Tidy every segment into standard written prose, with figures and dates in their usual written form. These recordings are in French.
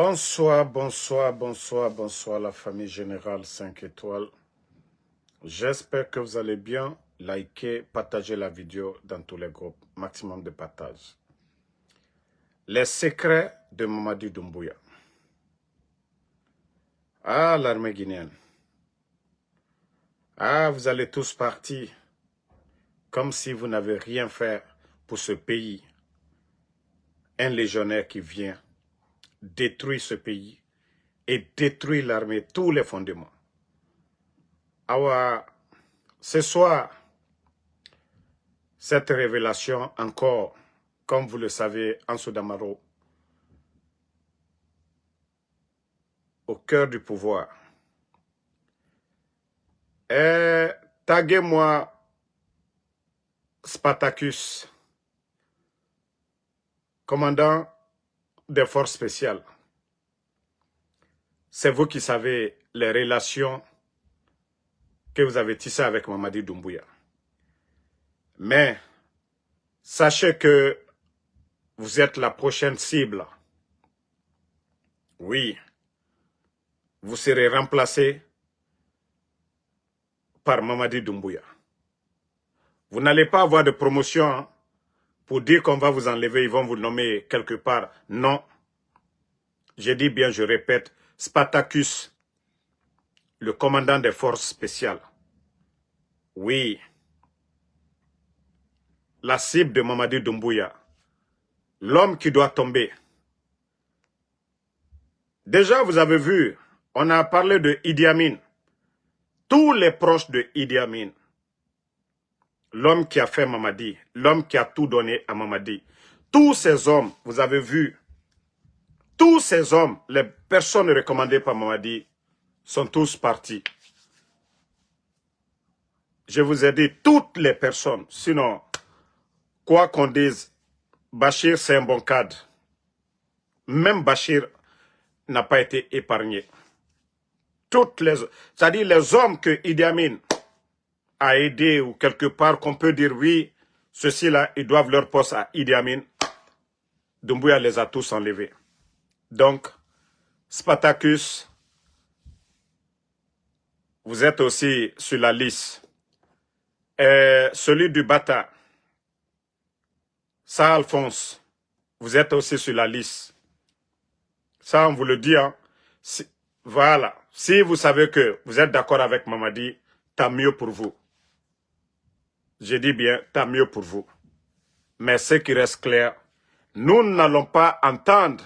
Bonsoir, bonsoir, bonsoir, bonsoir la famille générale 5 étoiles. J'espère que vous allez bien. Likez, partagez la vidéo dans tous les groupes. Maximum de partage. Les secrets de Mamadi Doumbouya. Ah, l'armée guinéenne. Ah, vous allez tous partir comme si vous n'avez rien fait pour ce pays. Un légionnaire qui vient détruire ce pays et détruire l'armée, tous les fondements. Ah, ce soir, cette révélation encore, comme vous le savez, Ansou Damaro, au cœur du pouvoir. Et taguez-moi Spartacus, commandant des forces spéciales. C'est vous qui savez les relations que vous avez tissées avec Mamadi Doumbouya. Mais sachez que vous êtes la prochaine cible. Oui, vous serez remplacé par Mamadi Doumbouya. Vous n'allez pas avoir de promotion pour dire qu'on va vous enlever, ils vont vous nommer quelque part. Non. Je dis bien, je répète, Spartacus, le commandant des forces spéciales. Oui. La cible de Mamadi Doumbouya. L'homme qui doit tomber. Déjà, vous avez vu, on a parlé de Idi Amin. Tous les proches de Idi Amin. L'homme qui a fait Mamadi, l'homme qui a tout donné à Mamadi. Tous ces hommes, vous avez vu, tous ces hommes, les personnes recommandées par Mamadi, sont tous partis. Je vous ai dit toutes les personnes, sinon, quoi qu'on dise, Bachir c'est un bon cadre. Même Bachir n'a pas été épargné. C'est-à-dire les hommes que Idi Amin a aidés ou quelque part qu'on peut dire oui, ceux-ci-là, ils doivent leur poste à Idi Amin. Doumbouya les a tous enlevés. Donc, Spartacus, vous êtes aussi sur la liste. Et celui du Bata, ça, Alphonse, vous êtes aussi sur la liste. Ça, on vous le dit. Hein. Voilà. Si vous savez que vous êtes d'accord avec Mamadi, tant mieux pour vous. Je dis bien, tant mieux pour vous. Mais ce qui reste clair, nous n'allons pas entendre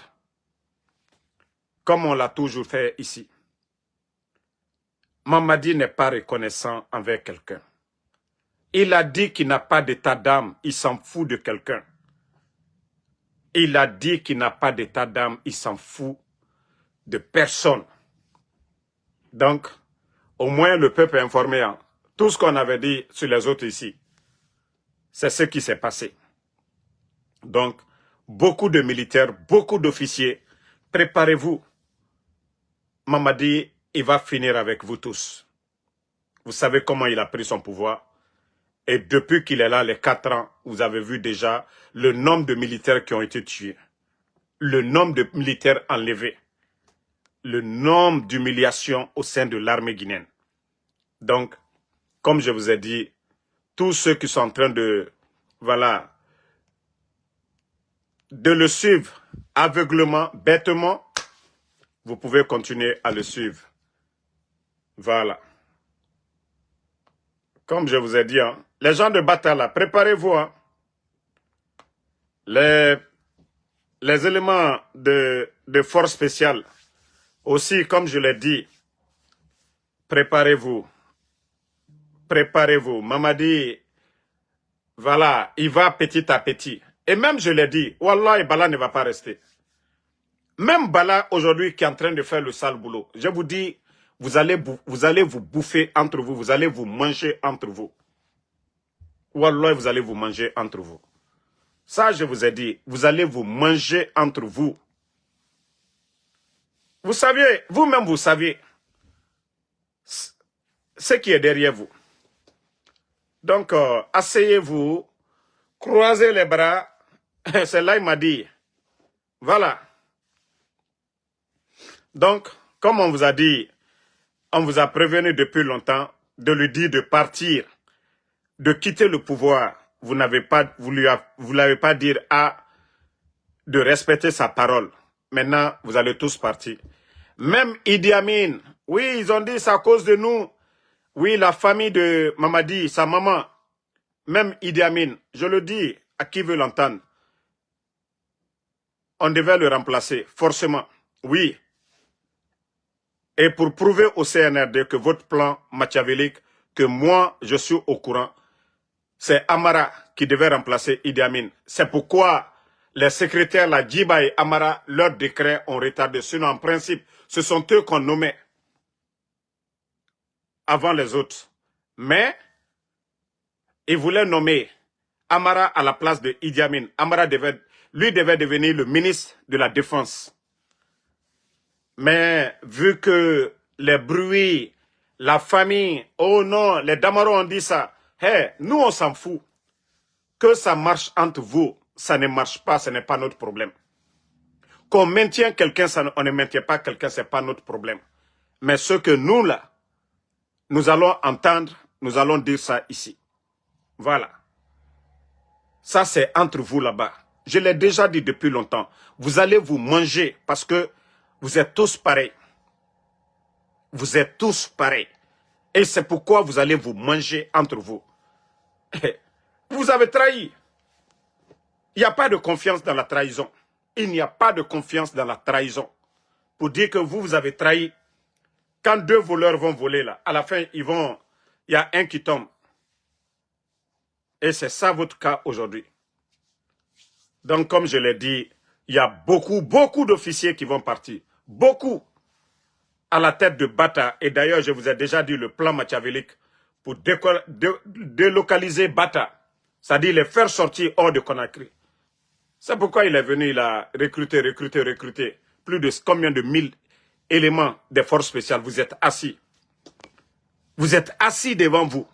comme on l'a toujours fait ici. Mamadi n'est pas reconnaissant envers quelqu'un. Il a dit qu'il n'a pas d'état d'âme, il s'en fout de quelqu'un. Il a dit qu'il n'a pas d'état d'âme, il s'en fout de personne. Donc, au moins le peuple est informé. Hein. Tout ce qu'on avait dit sur les autres ici, c'est ce qui s'est passé. Donc, beaucoup de militaires, beaucoup d'officiers, préparez-vous. Mamadi, il va finir avec vous tous. Vous savez comment il a pris son pouvoir. Et depuis qu'il est là, les 4 ans, vous avez vu déjà le nombre de militaires qui ont été tués. Le nombre de militaires enlevés. Le nombre d'humiliations au sein de l'armée guinéenne. Donc, comme je vous ai dit, tous ceux qui sont en train de, voilà, de le suivre aveuglement, bêtement, vous pouvez continuer à le suivre. Voilà. Comme je vous ai dit, hein, les gens de Batala, préparez-vous. Hein. Les éléments de force spéciale, aussi, comme je l'ai dit, préparez-vous. Préparez-vous. Mamadi, voilà, il va petit à petit. Et même, je l'ai dit, Wallah, Bala ne va pas rester. Même Bala, aujourd'hui, qui est en train de faire le sale boulot, je vous dis, vous allez vous bouffer entre vous, vous allez vous manger entre vous. Wallah, vous allez vous manger entre vous. Ça, je vous ai dit, vous allez vous manger entre vous. Vous savez, vous-même, vous savez ce qui est derrière vous. Donc, asseyez-vous, croisez les bras. C'est là, il m'a dit, voilà. Donc, comme on vous a dit, on vous a prévenu depuis longtemps de lui dire de partir, de quitter le pouvoir. Vous n'avez pas, vous l'avez pas dire à de respecter sa parole. Maintenant, vous allez tous partir. Même Idi Amin, oui, ils ont dit c'est à cause de nous. Oui, la famille de Mamadi, sa maman, même Idi Amin, je le dis à qui veut l'entendre, on devait le remplacer, forcément. Oui. Et pour prouver au CNRD que votre plan machiavélique, que moi, je suis au courant, c'est Amara qui devait remplacer Idi Amin. C'est pourquoi les secrétaires, la Djiba et Amara, leurs décrets ont retardé. Sinon, en principe, ce sont eux qu'on nommait avant les autres. Mais, ils voulaient nommer Amara à la place de Idi Amin. Amara devait devenir le ministre de la Défense. Mais vu que les bruits, la famille, oh non, les Damaro ont dit ça, hey, nous on s'en fout. Que ça marche entre vous, ça ne marche pas, ce n'est pas notre problème. Qu'on maintient quelqu'un, on ne maintient pas quelqu'un, ce n'est pas notre problème. Mais ce que nous là, nous allons entendre, nous allons dire ça ici. Voilà. Ça c'est entre vous là-bas. Je l'ai déjà dit depuis longtemps. Vous allez vous manger parce que vous êtes tous pareils. Vous êtes tous pareils. Et c'est pourquoi vous allez vous manger entre vous. Vous avez trahi. Il n'y a pas de confiance dans la trahison. Il n'y a pas de confiance dans la trahison. Pour dire que vous avez trahi. Quand deux voleurs vont voler là, à la fin, il y a un qui tombe. Et c'est ça votre cas aujourd'hui. Donc, comme je l'ai dit, il y a beaucoup d'officiers qui vont partir. Beaucoup. À la tête de Bata. Et d'ailleurs, je vous ai déjà dit le plan machiavélique pour délocaliser Bata. C'est-à-dire les faire sortir hors de Conakry. C'est pourquoi il est venu, il a recruté. Plus de combien de 1000 éléments des forces spéciales. Vous êtes assis. Vous êtes assis devant vous.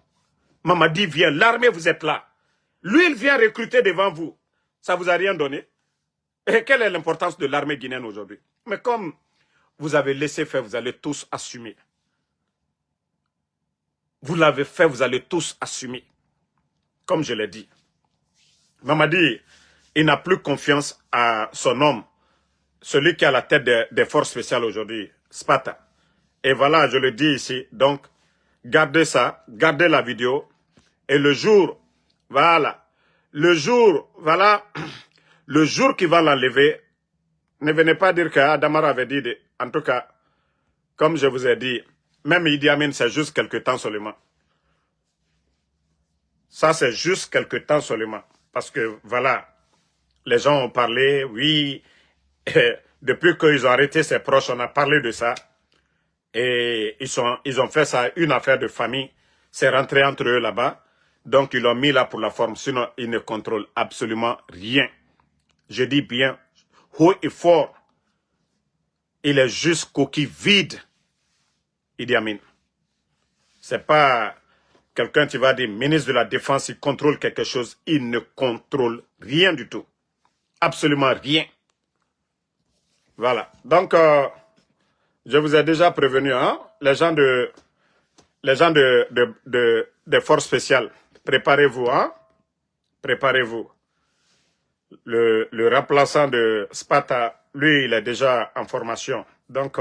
Mamadi vient, l'armée, vous êtes là. Lui, il vient recruter devant vous. Ça vous a rien donné? Et quelle est l'importance de l'armée guinéenne aujourd'hui? Mais comme vous avez laissé faire, vous allez tous assumer. Vous l'avez fait, vous allez tous assumer. Comme je l'ai dit. Mamadi, il n'a plus confiance à son homme, celui qui a la tête des forces spéciales aujourd'hui, Spata. Et voilà, je le dis ici, donc, gardez ça, gardez la vidéo, et le jour, voilà, le jour, voilà, le jour qui va l'enlever, ne venez pas dire que Damara avait dit, en tout cas, comme je vous ai dit, même Idi Amin, c'est juste quelque temps seulement. Ça, c'est juste quelque temps seulement. Parce que, voilà, les gens ont parlé, oui, depuis qu'ils ont arrêté ses proches, on a parlé de ça. Et ils ont fait ça une affaire de famille. C'est rentré entre eux là-bas. Donc, ils l'ont mis là pour la forme. Sinon, ils ne contrôlent absolument rien. Je dis bien, haut et fort. Il est juste coquille vide, Idi Amin. C'est pas quelqu'un qui va dire, ministre de la Défense, il contrôle quelque chose. Il ne contrôle rien du tout. Absolument rien. Voilà. Donc, je vous ai déjà prévenu, hein, les gens des forces spéciales, préparez-vous, hein, préparez-vous. Le remplaçant de Spata, lui, il est déjà en formation. Donc,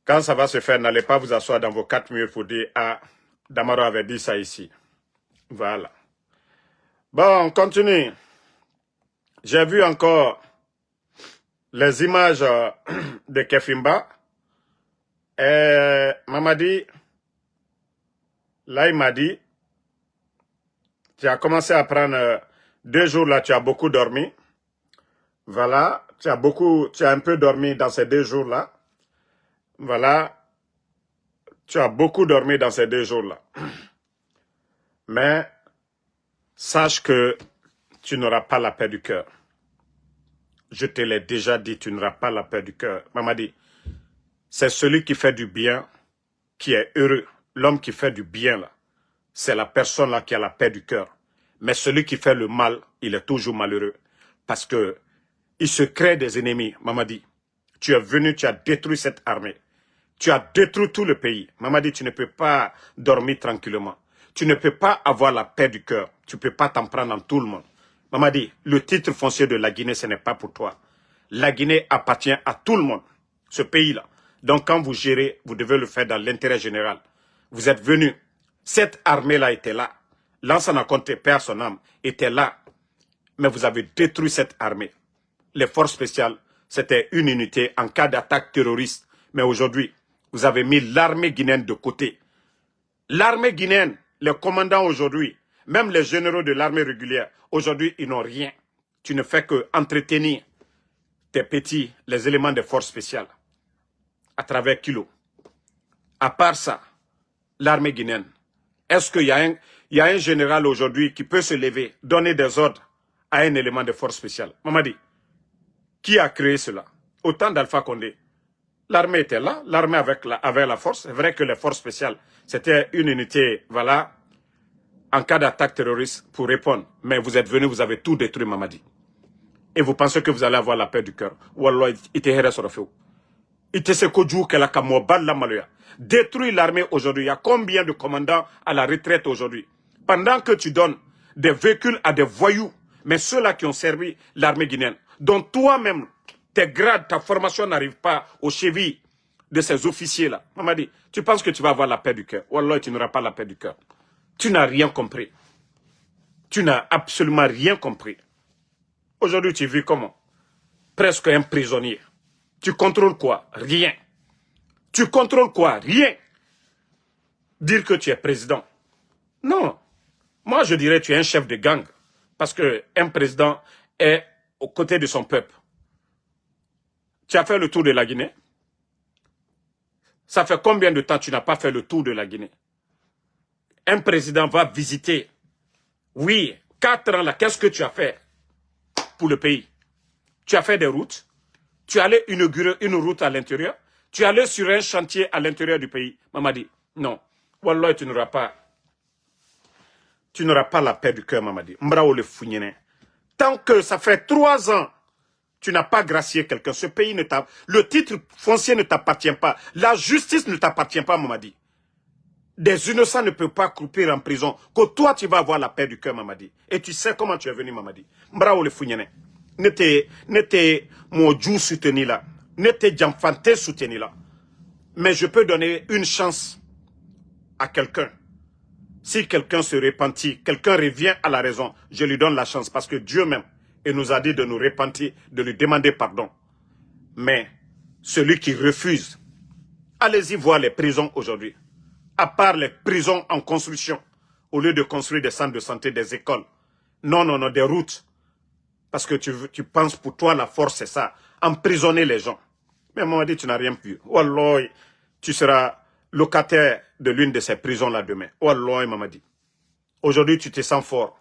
quand ça va se faire, n'allez pas vous asseoir dans vos 4 murs pour dire, ah, Damaro avait dit ça ici. Voilà. Bon, on continue. J'ai vu encore les images de Kefimba. Et Mamadi, là, il m'a dit, tu as commencé à prendre 2 jours là, tu as beaucoup dormi. Voilà, tu as un peu dormi dans ces 2 jours là. Voilà, tu as beaucoup dormi dans ces 2 jours là. Mais sache que tu n'auras pas la paix du cœur. Je te l'ai déjà dit, tu n'auras pas la paix du cœur. Mamadi, c'est celui qui fait du bien qui est heureux. L'homme qui fait du bien là, c'est la personne là qui a la paix du cœur. Mais celui qui fait le mal, il est toujours malheureux. Parce que il se crée des ennemis, Mamadi. Tu es venu, tu as détruit cette armée. Tu as détruit tout le pays. Mamadi, tu ne peux pas dormir tranquillement. Tu ne peux pas avoir la paix du cœur. Tu ne peux pas t'en prendre en tout le monde. Mamadi, le titre foncier de la Guinée, ce n'est pas pour toi. La Guinée appartient à tout le monde, ce pays-là. Donc quand vous gérez, vous devez le faire dans l'intérêt général. Vous êtes venu. Cette armée-là était là. Lansana Conté, père son âme, était là. Mais vous avez détruit cette armée. Les forces spéciales, c'était une unité en cas d'attaque terroriste. Mais aujourd'hui, vous avez mis l'armée guinéenne de côté. L'armée guinéenne, les commandants aujourd'hui, même les généraux de l'armée régulière, aujourd'hui, ils n'ont rien. Tu ne fais que entretenir tes petits, les éléments des forces spéciales, à travers Kilo. À part ça, l'armée guinéenne, est-ce qu'il y a un général aujourd'hui qui peut se lever, donner des ordres à un élément de force spéciale? Mamadi, qui a créé cela? Au temps d'Alpha Condé, l'armée était là, l'armée avait la force. C'est vrai que les forces spéciales, c'était une unité, voilà, en cas d'attaque terroriste pour répondre. Mais vous êtes venus, vous avez tout détruit, Mamadi. Et vous pensez que vous allez avoir la paix du cœur. Wallah, détruire l'armée aujourd'hui. Il y a combien de commandants à la retraite aujourd'hui? Pendant que tu donnes des véhicules à des voyous, mais ceux-là qui ont servi l'armée guinéenne, dont toi-même, tes grades, ta formation n'arrive pas aux chevilles de ces officiers-là. Mamadi, tu penses que tu vas avoir la paix du cœur? Wallah, tu n'auras pas la paix du cœur. Tu n'as rien compris. Tu n'as absolument rien compris. Aujourd'hui, tu vis comment? Presque un prisonnier. Tu contrôles quoi? Rien. Tu contrôles quoi? Rien. Dire que tu es président. Non. Moi, je dirais que tu es un chef de gang. Parce qu'un président est aux côtés de son peuple. Tu as fait le tour de la Guinée? Ça fait combien de temps que tu n'as pas fait le tour de la Guinée? Un président va visiter. Oui, 4 ans là, qu'est-ce que tu as fait pour le pays? Tu as fait des routes. Tu allais inaugurer une route à l'intérieur. Tu allais sur un chantier à l'intérieur du pays. Mamadi, non. Wallah, tu n'auras pas la paix du cœur, Mamadi. Mbrao le fougnene. Tant que ça fait 3 ans, tu n'as pas gracié quelqu'un. Ce pays ne t'a... Le titre foncier ne t'appartient pas. La justice ne t'appartient pas, Mamadi. Des innocents ne peuvent pas croupir en prison. Que toi, tu vas avoir la paix du cœur, Mamadi. Et tu sais comment tu es venu, Mamadi. Mbrao le fougnene. N'était mon Dieu soutenu là. N'était Djamfante soutenu là. Mais je peux donner une chance à quelqu'un. Si quelqu'un se repentit, quelqu'un revient à la raison, je lui donne la chance. Parce que Dieu même, il nous a dit de nous repentir, de lui demander pardon. Mais celui qui refuse, allez-y voir les prisons aujourd'hui. À part les prisons en construction, au lieu de construire des centres de santé, des écoles. Non, non, non, des routes. Parce que tu penses pour toi la force c'est ça, emprisonner les gens. Mais Mamadi, tu n'as rien pu. Wallah, tu seras locataire de l'une de ces prisons-là demain. Wallah, Mamadi. Aujourd'hui, tu te sens fort.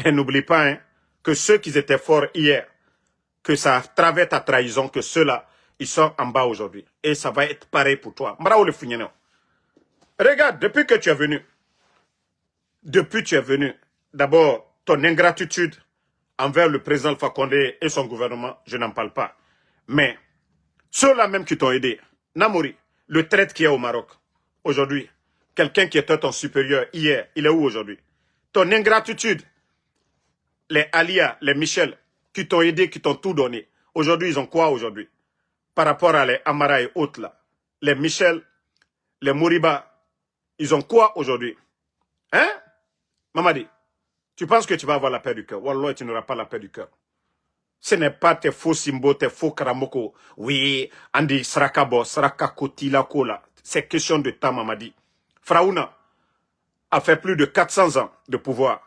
Et n'oublie pas hein, que ceux qui étaient forts hier, que ça a travers ta trahison, que ceux-là, ils sont en bas aujourd'hui. Et ça va être pareil pour toi. Mbrao le fougneno. Regarde, depuis que tu es venu, d'abord, ton ingratitude envers le président Alpha Condé et son gouvernement, je n'en parle pas. Mais ceux-là même qui t'ont aidé, Namouri, le traître qui est au Maroc, aujourd'hui, quelqu'un qui était ton supérieur hier, il est où aujourd'hui? Ton ingratitude, les Alia, les Michel, qui t'ont aidé, qui t'ont tout donné, aujourd'hui, ils ont quoi aujourd'hui? Par rapport à les Amara et autres là, les Michel, les Mouriba, ils ont quoi aujourd'hui? Hein? Mamadi, tu penses que tu vas avoir la paix du cœur? Wallah, tu n'auras pas la paix du cœur. Ce n'est pas tes faux Simbo, tes faux Karamoko. Oui, Andi Srakabo, Srakakoti Lakola. C'est question de temps, Mamadi. Fraouna a fait plus de 400 ans de pouvoir.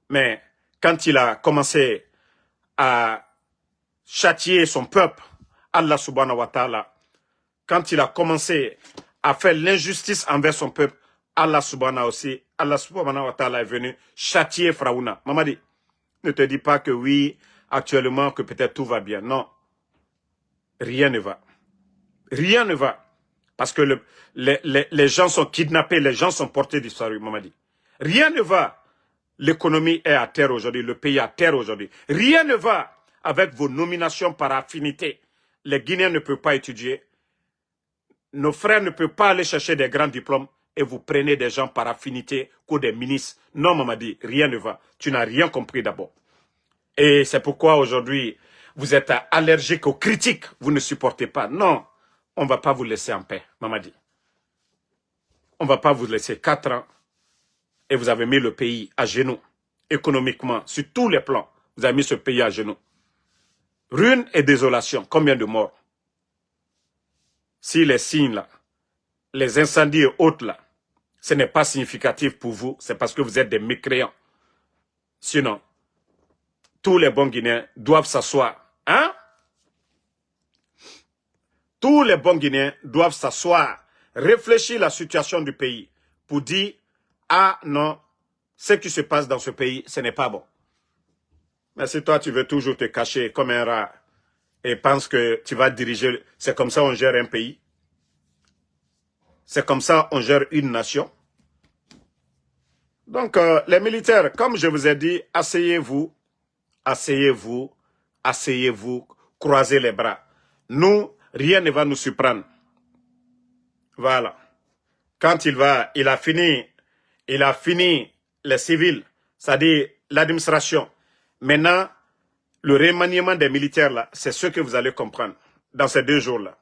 Mais quand il a commencé à châtier son peuple, Allah subhanahu wa ta'ala, quand il a commencé à faire l'injustice envers son peuple, Allah subhanahu wa ta'ala est venu châtier Fraouna. Mamadi, ne te dis pas que oui, actuellement, que peut-être tout va bien. Non. Rien ne va. Rien ne va. Parce que les gens sont kidnappés, les gens sont portés disparus, Mamadi. Rien ne va. L'économie est à terre aujourd'hui, le pays est à terre aujourd'hui. Rien ne va avec vos nominations par affinité. Les Guinéens ne peuvent pas étudier. Nos frères ne peuvent pas aller chercher des grands diplômes et vous prenez des gens par affinité ou des ministres. Non, Mamadi, rien ne va. Tu n'as rien compris d'abord. Et c'est pourquoi aujourd'hui, vous êtes allergique aux critiques. Vous ne supportez pas. Non, on ne va pas vous laisser en paix, Mamadi. On ne va pas vous laisser 4 ans. Et vous avez mis le pays à genoux, économiquement, sur tous les plans. Vous avez mis ce pays à genoux. Ruine et désolation. Combien de morts? Si les signes là, les incendies et autres là, ce n'est pas significatif pour vous, c'est parce que vous êtes des mécréants. Sinon, tous les bons Guinéens doivent s'asseoir. Hein? Tous les bons Guinéens doivent s'asseoir, réfléchir à la situation du pays pour dire, ah non, ce qui se passe dans ce pays, ce n'est pas bon. Mais si toi, tu veux toujours te cacher comme un rat et penses que tu vas diriger, c'est comme ça on gère un pays. C'est comme ça on gère une nation. Donc, les militaires, comme je vous ai dit, asseyez-vous, asseyez-vous, asseyez-vous, croisez les bras. Nous, rien ne va nous surprendre. Voilà. Quand il a fini les civils, c'est-à-dire l'administration. Maintenant, le remaniement des militaires, là, c'est ce que vous allez comprendre dans ces 2 jours-là.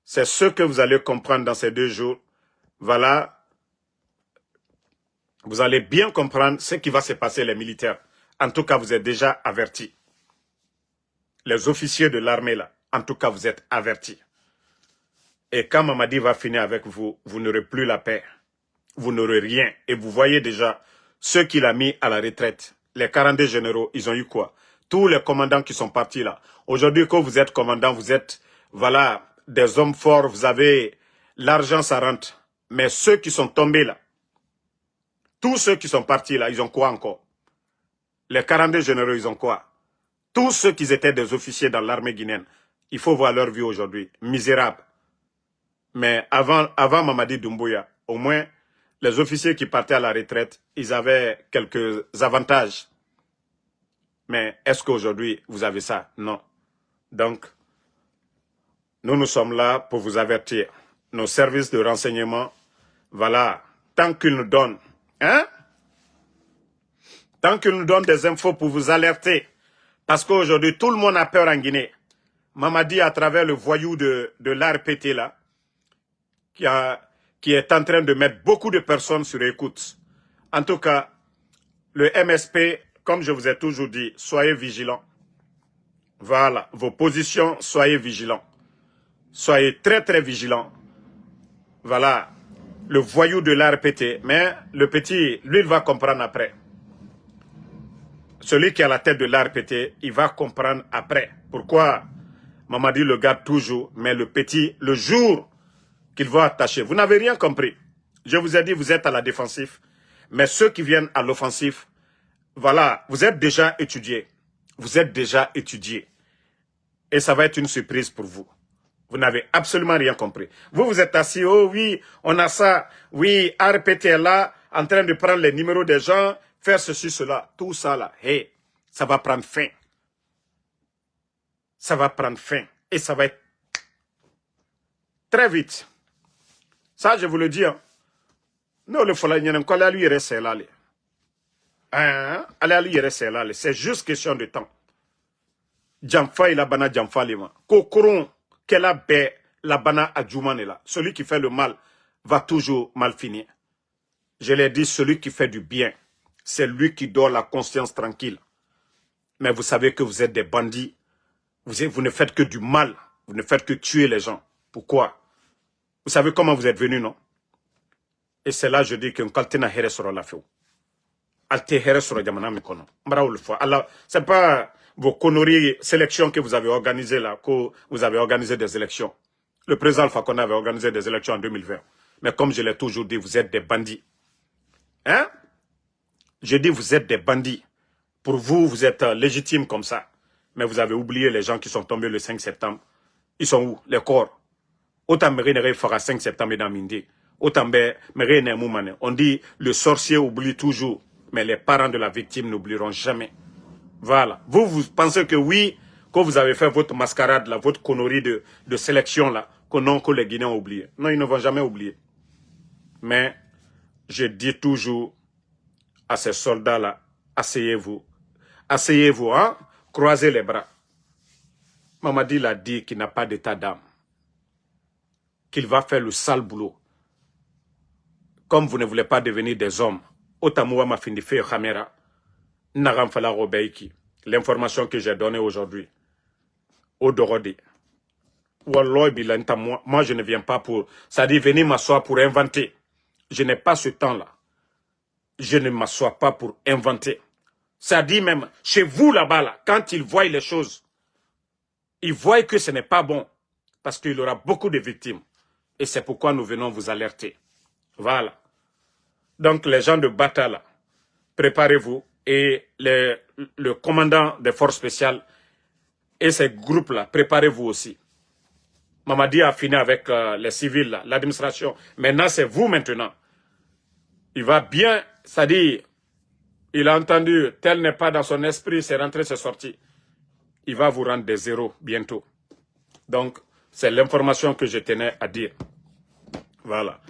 C'est ce que vous allez comprendre dans ces 2 jours. Voilà. Vous allez bien comprendre ce qui va se passer, les militaires. En tout cas, vous êtes déjà avertis. Les officiers de l'armée, là, en tout cas, vous êtes avertis. Et quand Mamadi va finir avec vous, vous n'aurez plus la paix. Vous n'aurez rien. Et vous voyez déjà ceux qu'il a mis à la retraite. Les 42 généraux, ils ont eu quoi? Tous les commandants qui sont partis là. Aujourd'hui, quand vous êtes commandant, vous êtes, voilà, des hommes forts, vous avez l'argent, ça rentre. Mais ceux qui sont tombés là, tous ceux qui sont partis là, ils ont quoi encore? Les 42 généraux, ils ont quoi? Tous ceux qui étaient des officiers dans l'armée guinéenne, il faut voir leur vie aujourd'hui, misérables. Mais avant Mamadi Doumbouya, au moins, les officiers qui partaient à la retraite, ils avaient quelques avantages. Mais est-ce qu'aujourd'hui, vous avez ça? Non. Donc, nous sommes là pour vous avertir. Nos services de renseignement, voilà, tant qu'ils nous donnent, hein? Tant qu'ils nous donnent des infos pour vous alerter. Parce qu'aujourd'hui, tout le monde a peur en Guinée. Mamadi, à travers le voyou de l'ARPT là, qui est en train de mettre beaucoup de personnes sur écoute. En tout cas, le MSP, comme je vous ai toujours dit, soyez vigilants. Voilà, vos positions, soyez vigilants. Soyez très très vigilants. Voilà, le voyou de l'ARPT. Mais le petit, lui, il va comprendre après. Celui qui est à la tête de l'ARPT, il va comprendre après. Pourquoi Mamadi le garde toujours, mais le petit, le jour qu'il va attacher, vous n'avez rien compris. Je vous ai dit, vous êtes à la défensive. Mais ceux qui viennent à l'offensif, voilà, vous êtes déjà étudiés. Vous êtes déjà étudiés. Et ça va être une surprise pour vous. Vous n'avez absolument rien compris. Vous, vous êtes assis, oh oui, on a ça. Oui, ARPT est là, en train de prendre les numéros des gens, faire ceci, cela. Tout ça là, hey, ça va prendre fin. Ça va prendre fin. Et ça va être très vite. Ça, je vous le dis. Hein. Non, le fola, il y a un à lui rester là. Allez à lui rester là. C'est juste question de temps. Jamfa il a bana Jamfa lima. Kokoron, qu'elle a bé, la bana à Djoumane là. Celui qui fait le mal va toujours mal finir. Je l'ai dit, celui qui fait du bien, c'est lui qui dort la conscience tranquille. Mais vous savez que vous êtes des bandits. Vous ne faites que du mal. Vous ne faites que tuer les gens. Pourquoi? Vous savez comment vous êtes venus, non? Et c'est là je dis que kaltena here soro la feu. Alte here soro jamana mi kono. Mbaraoul fois. Alors, c'est pas vos conneries sélections que vous avez organisées là, que vous avez organisé des élections. Le président Alpha Condé avait organisé des élections en 2020. Mais comme je l'ai toujours dit, vous êtes des bandits. Hein? Je dis vous êtes des bandits. Pour vous, vous êtes légitimes comme ça. Mais vous avez oublié les gens qui sont tombés le 5 septembre. Ils sont où? Les corps. Autant Mérine fera 5 septembre dans Mindi. Autant Mérine Moumane. On dit le sorcier oublie toujours. Mais les parents de la victime n'oublieront jamais. Voilà. Vous pensez que oui, que vous avez fait votre mascarade, là, votre connerie de sélection, là, que les Guinéens ont oublié. Non, ils ne vont jamais oublier. Mais je dis toujours à ces soldats-là, asseyez-vous. Asseyez-vous, hein? Croisez les bras. Mamadi l'a dit qu'il n'a pas d'état d'âme. Qu'il va faire le sale boulot. Comme vous ne voulez pas devenir des hommes, Otamoua m'a fini fait Khamera, Naram Fala Robeiki, l'information que j'ai donnée aujourd'hui, au Dorodi. Wallah, moi je ne viens pas pour, ça dit venir m'asseoir pour inventer. Je n'ai pas ce temps-là. Je ne m'assois pas pour inventer. Ça dit même, chez vous là-bas, là, quand ils voient les choses, ils voient que ce n'est pas bon, parce qu'il y aura beaucoup de victimes. Et c'est pourquoi nous venons vous alerter. Voilà. Donc les gens de Bata, là, préparez-vous. Et le commandant des forces spéciales et ces groupes-là, préparez-vous aussi. Mamadi a fini avec les civils, l'administration. Maintenant, c'est vous maintenant. Il va bien, c'est-à-dire, il a entendu, tel n'est pas dans son esprit, c'est rentré, c'est sorti. Il va vous rendre des zéros bientôt. Donc, c'est l'information que je tenais à dire. Voilà.